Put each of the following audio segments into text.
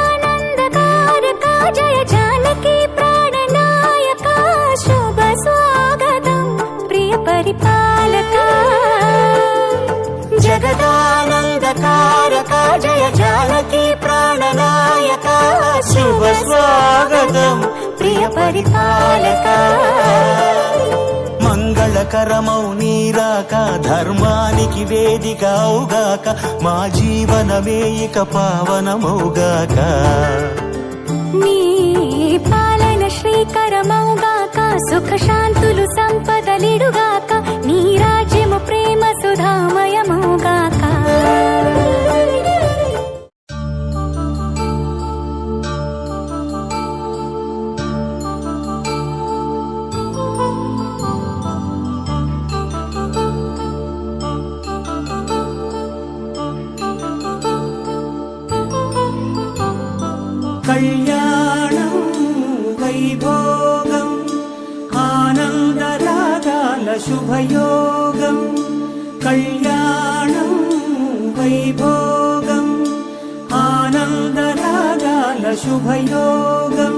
జగదానందకారక జయ జానకి ప్రాణనాయక శుభ స్వాగతం ప్రియ పరిపాలక జగదానందకారక జయ జానకి ప్రాణనాయక శుభ స్వాగతం ప్రియ పరిపాలక మంగళకరమౌ నీరాక ధర్మానికి వేదిక అవుగాక మా జీవనమే ఇక పావనమౌగాక నీ పాలన శ్రీకరమౌగాక సుఖ శాంతులు సంపదలిడుగాక నీ రాజ్యము ప్రేమ సుధామయమౌగాక కళ్యాణం వైభోగం ఆనందరాగాల శుభయోగం కళ్యాణం వైభోగం ఆనందరాగాల శుభయోగం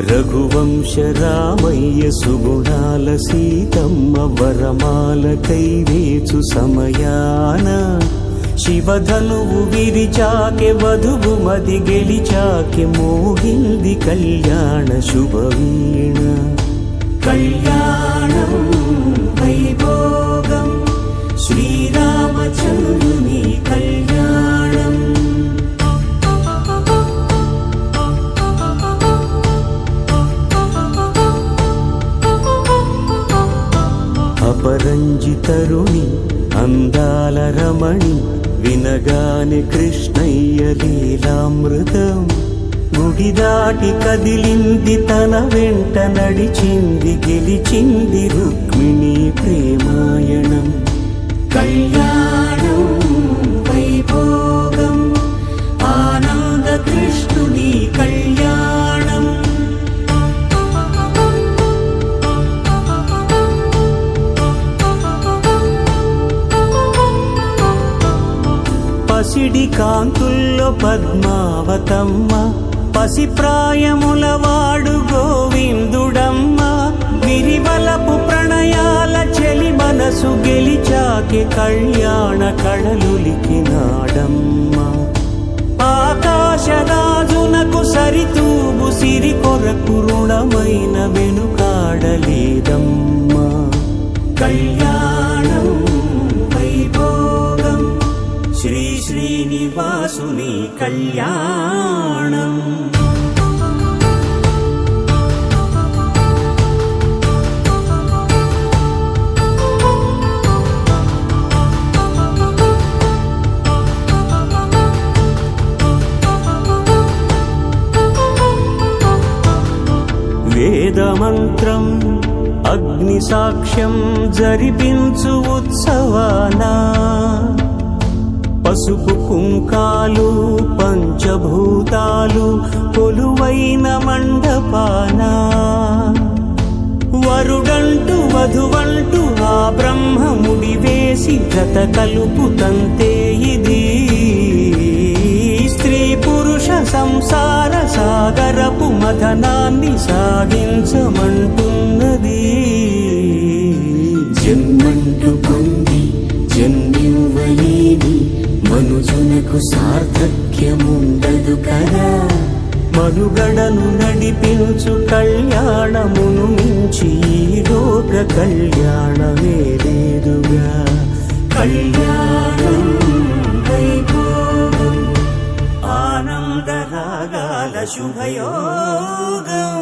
రఘువంశ రామయ్య సుగుణాల సీతమ్మ వరమాల కైవేచు సమయాన శివధనువు విరిచాకె వధువు మది గెలిచాకె మోగింది కళ్యాణ శుభవీణ కళ్యాణం వైభోగం శ్రీరామచంద్రుని కళ్యాణం అపరంజి తరుణి అందాల రమణి వినగానే కృష్ణయ్య లీలామృతం గుడి దాటి కదిలింది తన వెంట నడిచింది గెలిచింది రుక్మిణి ప్రేమాయణం కళ్యాణం వైభోగం ఆనంద కృష్ణుని కళ్యాణం పసిడి కాంతుల్లో పద్మావతమ్మ పసిప్రాయముల వాడు గోవిందుడమ్మ విరివలపు ప్రణయాల చెలి మనసు గెలిచాకే కళ్యాణ కళలులికినాడమ్మ ఆకాశరాజునకు సరితూబు సిరి కొరకు రుణమైన వెనుకాడలేదమ్మా కళ్యాణం వైభోగం శ్రీ శ్రీనివాసుని కళ్యాణం వేదమంత్రం అగ్ని సాక్ష్యం జరిపించు ఉత్సవానా పసుపు కుంకాలు పంచభూతాలు కొలువైన మండపానా వరుడంటూ వధువంటూ ఆ బ్రహ్మముడి వేసి జత కలుపుతంతే ఇది స్త్రీ పురుష సంసార సాగరపు మథనాన్ని సాగించమంటున్నది జన్మంటూ పొంది జన్మివ్వలేని మనుజునకు సార్థక్యముండదు కదా మనుగడను నడిపించు కళ్యాణమును మించి ఈ లోక కళ్యాణమే లేదుగా కళ్యాణం వైభోగం ఆనందరాగాల శుభయోగం